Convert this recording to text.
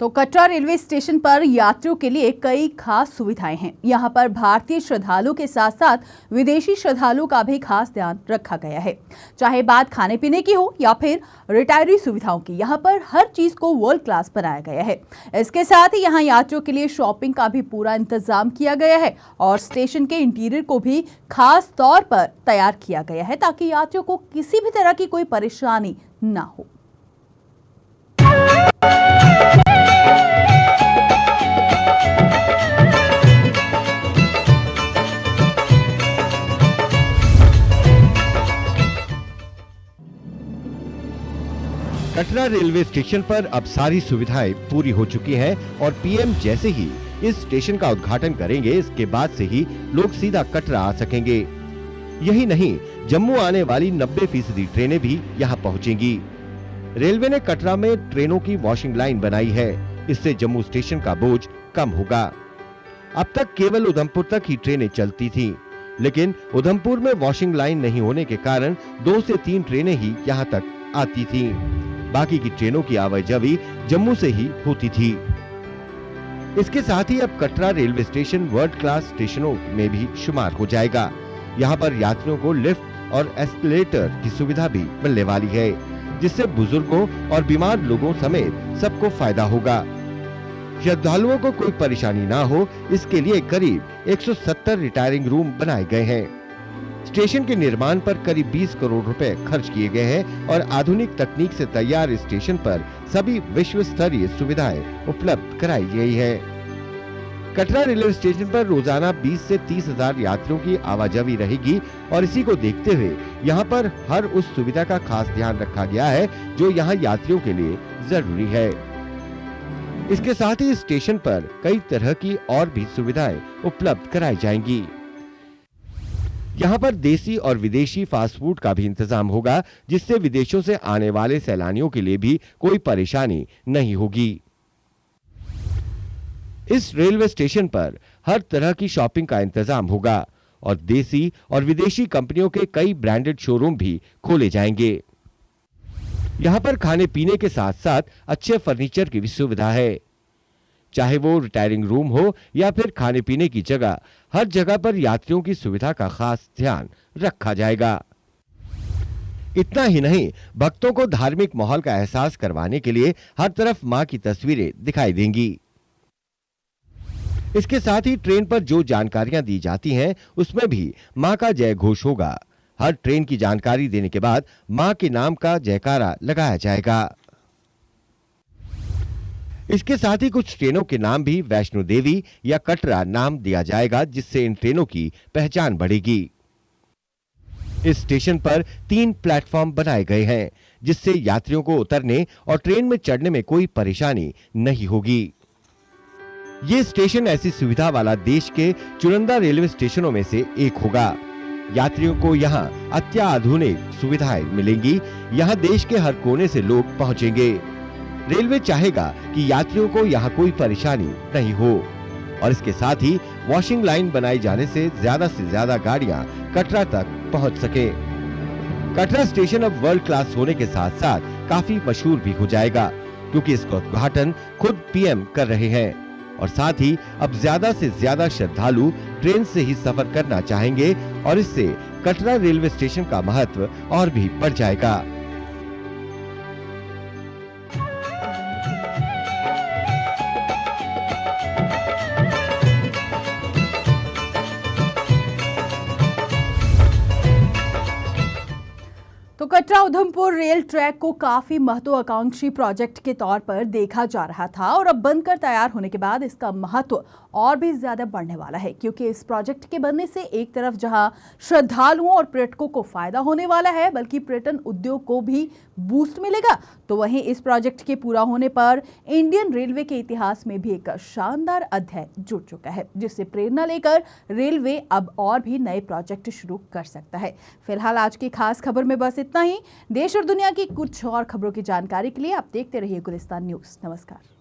तो Katra railway station पर यात्रियों के लिए कई खास सुविधाएं हैं। यहां पर भारतीय श्रद्धालुओं के साथ साथ विदेशी श्रद्धालुओं का भी खास ध्यान रखा गया है। चाहे बात खाने पीने की हो या फिर रिटायरी सुविधाओं की, यहां पर हर चीज को वर्ल्ड क्लास बनाया गया है। इसके साथ ही यहां यात्रियों के लिए शॉपिंग का भी पूरा इंतजाम किया गया है और स्टेशन के इंटीरियर को भी खास तौर पर तैयार किया गया है ताकि यात्रियों को किसी भी तरह की कोई परेशानी ना हो। कटरा रेलवे स्टेशन पर अब सारी सुविधाएं पूरी हो चुकी हैं और पीएम जैसे ही इस स्टेशन का उद्घाटन करेंगे, इसके बाद से ही लोग सीधा कटरा आ सकेंगे। यही नहीं, जम्मू आने वाली 90% ट्रेनें भी यहां पहुंचेंगी। रेलवे ने कटरा में ट्रेनों की वॉशिंग लाइन बनाई है, इससे जम्मू स्टेशन का बोझ कम होगा। अब तक केवल उधमपुर तक ही ट्रेनें चलती थीं, लेकिन उधमपुर में वॉशिंग लाइन नहीं होने के कारण 2 से 3 ट्रेनें ही यहां तक आती थीं। बाकी की ट्रेनों की आवाजाही जम्मू से ही होती थी। इसके साथ ही अब Katra railway station world class स्टेशनों में भी शुमार हो जाएगा। यहाँ पर यात्रियों को लिफ्ट और एस्केलेटर की सुविधा भी मिलने वाली है, जिससे बुजुर्गों और बीमार लोगों समेत सबको फायदा होगा। श्रद्धालुओं को कोई परेशानी ना हो, इसके लिए करीब 170 रिटायरिंग रूम बनाए गए हैं। स्टेशन के निर्माण पर करीब 20 करोड़ रुपए खर्च किए गए हैं और आधुनिक तकनीक से तैयार इस स्टेशन पर सभी विश्व स्तरीय सुविधाएं उपलब्ध कराई गई है। कटरा रेलवे स्टेशन पर रोजाना 20 से 30 हजार यात्रियों की आवाजाही रहेगी और इसी को देखते हुए यहाँ पर हर उस सुविधा का खास ध्यान रखा गया है जो यहाँ यात्रियों के लिए जरूरी है। इसके साथ ही स्टेशन पर कई तरह की और भी सुविधाएं उपलब्ध कराई जाएंगी। यहाँ पर देसी और विदेशी फास्ट फूड का भी इंतजाम होगा, जिससे विदेशों से आने वाले सैलानियों के लिए भी कोई परेशानी नहीं होगी। इस रेलवे स्टेशन पर हर तरह की शॉपिंग का इंतजाम होगा और देसी और विदेशी कंपनियों के कई ब्रांडेड शोरूम भी खोले जाएंगे। यहाँ पर खाने पीने के साथ साथ अच्छे फर्नीचर की भी सुविधा है। चाहे वो रिटायरिंग रूम हो या फिर खाने पीने की जगह, हर जगह पर यात्रियों की सुविधा का खास ध्यान रखा जाएगा। इतना ही नहीं, भक्तों को धार्मिक माहौल का एहसास करवाने के लिए हर तरफ मां की तस्वीरें दिखाई देंगी। इसके साथ ही ट्रेन पर जो जानकारियां दी जाती हैं, उसमें भी मां का जय घोष होगा। हर ट्रेन की जानकारी देने के बाद मां के नाम का जयकारा लगाया जाएगा। इसके साथ ही कुछ ट्रेनों के नाम भी वैष्णो देवी या कटरा नाम दिया जाएगा, जिससे इन ट्रेनों की पहचान बढ़ेगी। इस स्टेशन पर 3 प्लेटफॉर्म बनाए गए हैं, जिससे यात्रियों को उतरने और ट्रेन में चढ़ने में कोई परेशानी नहीं होगी। ये स्टेशन ऐसी सुविधा वाला देश के चुनिंदा रेलवे स्टेशनों में से एक होगा। यात्रियों को यहाँ अत्याधुनिक सुविधाएं मिलेंगी। यहाँ देश के हर कोने से लोग पहुंचेंगे। रेलवे चाहेगा कि यात्रियों को यहाँ कोई परेशानी नहीं हो और इसके साथ ही वॉशिंग लाइन बनाई जाने से ज्यादा गाड़ियां कटरा तक पहुंच सके। कटरा स्टेशन अब वर्ल्ड क्लास होने के साथ साथ काफी मशहूर भी हो जाएगा, क्योंकि इसका उद्घाटन खुद पीएम कर रहे हैं और साथ ही अब ज्यादा से ज्यादा श्रद्धालु ट्रेन से ही सफर करना चाहेंगे और इससे कटरा रेलवे स्टेशन का महत्व और भी बढ़ जाएगा। तो कटरा उधमपुर रेल ट्रैक को काफी महत्वाकांक्षी प्रोजेक्ट के तौर पर देखा जा रहा था और अब बनकर तैयार होने के बाद इसका महत्व और भी ज्यादा बढ़ने वाला है, क्योंकि इस प्रोजेक्ट के बनने से एक तरफ जहां श्रद्धालुओं और पर्यटकों को फायदा होने वाला है, बल्कि पर्यटन उद्योग को भी बूस्ट मिलेगा, तो वहीं इस प्रोजेक्ट के पूरा होने पर इंडियन रेलवे के इतिहास में भी एक शानदार अध्याय जुड़ चुका है, जिससे प्रेरणा लेकर रेलवे अब और भी नए प्रोजेक्ट शुरू कर सकता है। फिलहाल आज की खास खबर में बस इतना ही। देश और दुनिया की कुछ और खबरों की जानकारी के लिए आप देखते रहिए गुलिस्तान न्यूज़। नमस्कार।